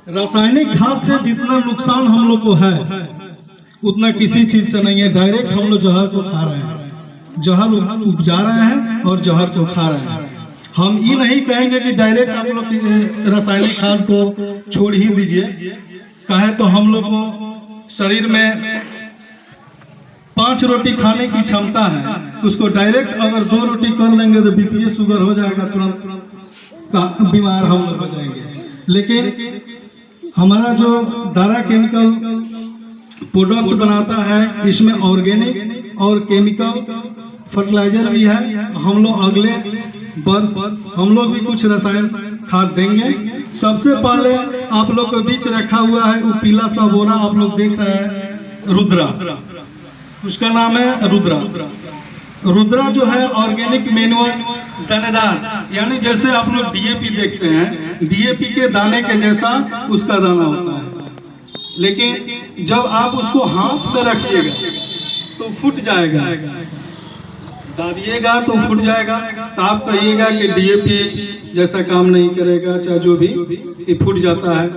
रासायनिक खाद से जितना नुकसान हम लोग को है उतना किसी चीज से नहीं है। डायरेक्ट हम लोग जहर को खा रहे हैं, जहर उपजा रहे हैं और जहर को खा रहे हैं। हम ये नहीं कहेंगे कि डायरेक्ट आप लोग रासायनिक खाद को छोड़ ही दीजिए। कहे तो हम लोग को शरीर में 5 रोटी खाने की क्षमता है, उसको डायरेक्ट अगर 2 रोटी कर लेंगे तो बीपी शुगर हो जाएगा, तुरंत बीमार हम लोग हो जाएंगे। लेकिन हमारा जो दारा केमिकल प्रोडक्ट बनाता है, इसमें ऑर्गेनिक और केमिकल फर्टिलाइजर भी है। हम लोग अगले वर्ष हम लोग भी कुछ रसायन खाद देंगे। सबसे पहले आप लोग के बीच रखा हुआ है वो पीला सा बोरा, आप लोग देख रहे हैं, रुद्रा, उसका नाम है रुद्रा। रुद्रा जो है ऑर्गेनिक मैन्युअल दानेदार, यानी जैसे आप लोग डीएपी देखते हैं, डीएपी के दाने के जैसा उसका दाना होता है। लेकिन जब आप उसको हाथ में रखिएगा तो फूट जाएगा, दाबिएगा तो फूट जाएगा। तो आप कहिएगा कि डीएपी जैसा काम नहीं करेगा, चाहे जो भी, ये फूट जाता है।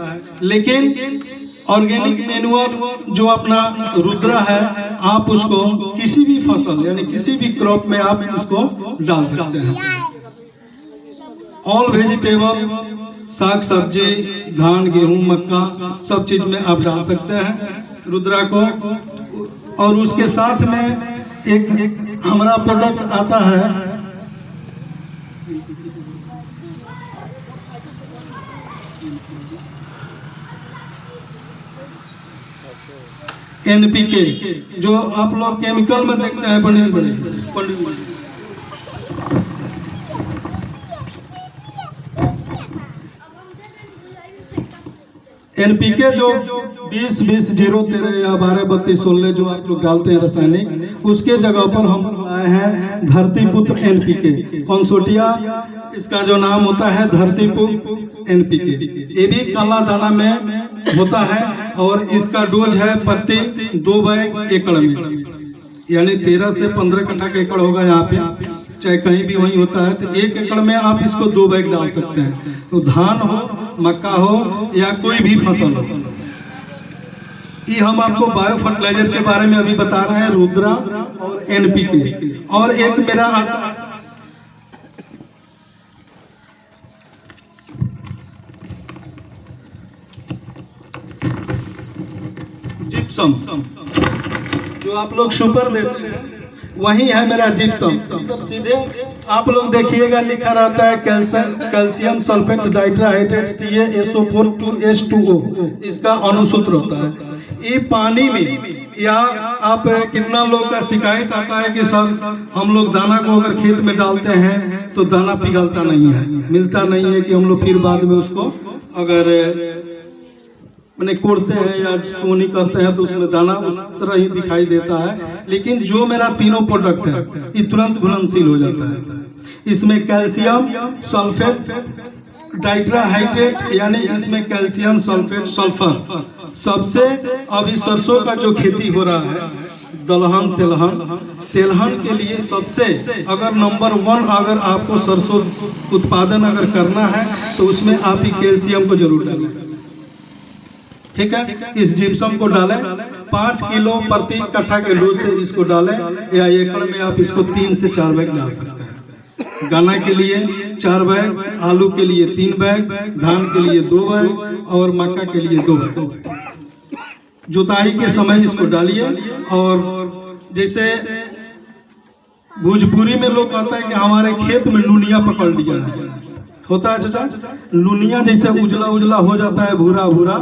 लेकिन ऑर्गेनिक मैन्युअल जो अपना रुद्रा है, आप उसको किसी भी फसल यानी किसी भी क्रॉप में आप उसको डाल सकते हैं। ऑल वेजिटेबल, साग सब्जी, धान, गेहूं, मक्का, सब चीज में आप डाल सकते हैं रुद्रा को। और उसके साथ में एक हमारा प्रोडक्ट आता है एनपीके, जो आप लोग केमिकल में देखते हैं बड़े एनपीके जो 20-20-0-13 या 12-32-16 जो आप लोग डालते हैं रासायनिक, उसके जगह पर हम लाए हैं धरतीपुत्र एनपीके कंसोर्टिया, इसका जो नाम होता है धरतीपुत्र एनपीके। ये भी काला दाना में होता है और इसका डोज है प्रति 2 बैग एकड़ में, यानी 13 से 15 कट्ठा का एकड़ होगा यहाँ पे, चाहे कहीं भी वही होता है। तो 1 एकड़ में आप इसको 2 बैग डाल सकते हैं। तो धान हो, मक्का हो या कोई भी फसल हो। ये हम आपको बायो फर्टिलाइजर के बारे में अभी बता रहे हैं, रुद्रा और एनपीके। और एक मेरा आता जिप्सम, जो आप लोग सुपर देते हैं, वही है मेरा जिप्सम। सीधे आप लोग देखिएगा लिखा रहता है कैल्शियम सल्फेट डाइट्राहाइड्रेट CaSO4 इसका अनुसूत्र होता है। ये पानी में, या आप कितना लोग का शिकायत आता है कि सर हम लोग दाना को अगर खेत में डालते हैं तो दाना पिघलता नहीं है, मिलता नहीं है, कि हम लोग फिर बाद में उसको अगर मैंने कोड़ते हैं या सोनी करते हैं तो उसमें दाना उस तरह ही दिखाई देता है। लेकिन जो मेरा तीनों प्रोडक्ट है ये तुरंत घुलनशील हो जाता है। इसमें कैल्शियम सल्फेट डाइट्राहाइड्रेट, यानी इसमें कैल्शियम सल्फेट सल्फर। सबसे अभी सरसों का जो खेती हो रहा है, दलहन तेलहन के लिए सबसे अगर नंबर 1 अगर आपको सरसों उत्पादन अगर करना है तो उसमें आप ही कैल्शियम को जरूर डालें। ठीक है, इस जिप्सम को डालें, 5 किलो प्रति कट्ठा के डोज से इसको डालें, या एकड़ में आप इसको 3 से 4 बैग डाल सकते हैं। गन्ना के लिए 4 बैग, आलू के लिए 3 बैग, धान के लिए 2 बैग और मक्का के लिए 2 बैग। जुताई के समय इसको डालिए। और जैसे भोजपुरी में लोग कहते हैं कि हमारे खेत में लुनिया पकड़ लिया है, होता है चाचा, लुनिया जैसे उजला उजला हो जाता है, भूरा भूरा,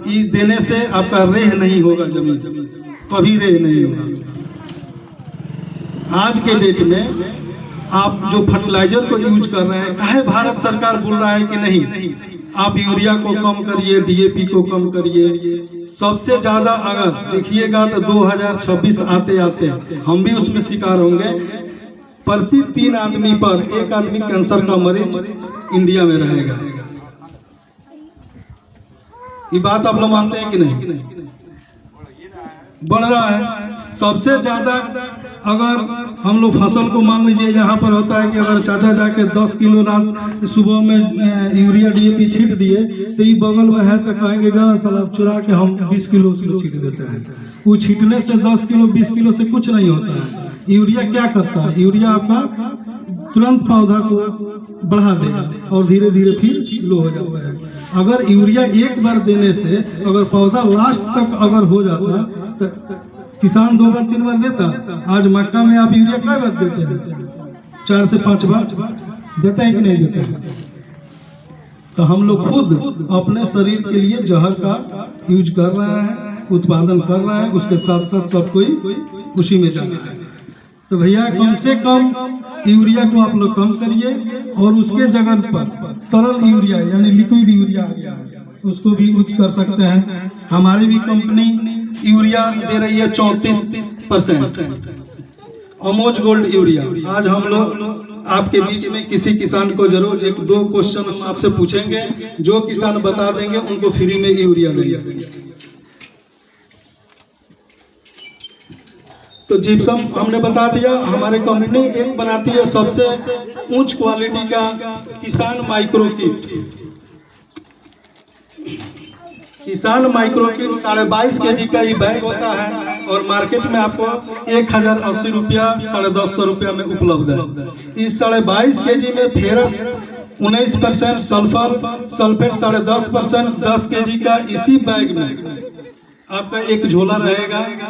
ये देने से आपका रेह नहीं होगा, जमीन कभी रेह नहीं होगा। आज के डेट में आप जो फर्टिलाइजर को यूज कर रहे हैं, काहे भारत सरकार बोल रहा है कि नहीं आप यूरिया को कम करिए, डीएपी को कम करिए। सबसे ज्यादा अगर देखिएगा तो 2026 आते आते हम भी उसमें शिकार होंगे। प्रति 3 आदमी पर 1 आदमी कैंसर का मरीज इंडिया में रहेगा। ये बात आप लोग मानते हैं कि नहीं? बढ़ रहा है। सबसे ज्यादा अगर हम लोग फसल को मान लीजिए यहाँ पर होता है कि अगर चाचा जाके 10 किलो रात सुबह में यूरिया DAP छीट दिए तो ये बगल में है तो कहेंगे साला चुरा के हम 20 किलो उसको छीट देते हैं। वो छीटने से 10 किलो 20 किलो से कुछ नहीं होता है। यूरिया क्या करता है? यूरिया आपका तुरंत पौधा को बढ़ा देगा और धीरे धीरे फिर लो हो जाता है। अगर यूरिया एक बार देने से अगर पौधा लास्ट तक अगर हो जाता तो किसान 2 बार 3 बार देता। आज मक्का में आप यूरिया क्या बार देते हैं? 4 से 5 बार देता है कि नहीं देता है? तो हम लोग खुद अपने शरीर के लिए जहर का यूज कर रहे हैं, उत्पादन कर रहे हैं, उसके साथ साथ सब कोई उसी में जा रहा है। तो भैया कम से कम यूरिया को आप लोग कम करिए और उसके जगह पर तरल यूरिया यानी लिक्विड यूरिया आ गया है, उसको भी यूज कर सकते हैं। हमारी भी कंपनी यूरिया दे रही है 34% अमोज गोल्ड यूरिया। आज हम लोग आपके बीच में किसी किसान को जरूर 1-2 क्वेश्चन हम आपसे पूछेंगे, जो किसान बता देंगे उनको फ्री में यूरिया देंगे। तो जिप्सम हमने बता दिया, हमारे कंपनी एक बनाती है सबसे उच्च क्वालिटी का किसान माइक्रो किट। किसान माइक्रो किट 22.5 kg का ये बैग होता है और मार्केट में आपको 1080 रुपया 150 रुपया में उपलब्ध है। इस 22.5 kg में फेरस 19%, सल्फर सल्फेट 10.5%, 10 kg का इसी बैग में आपका एक झोला रहेगा।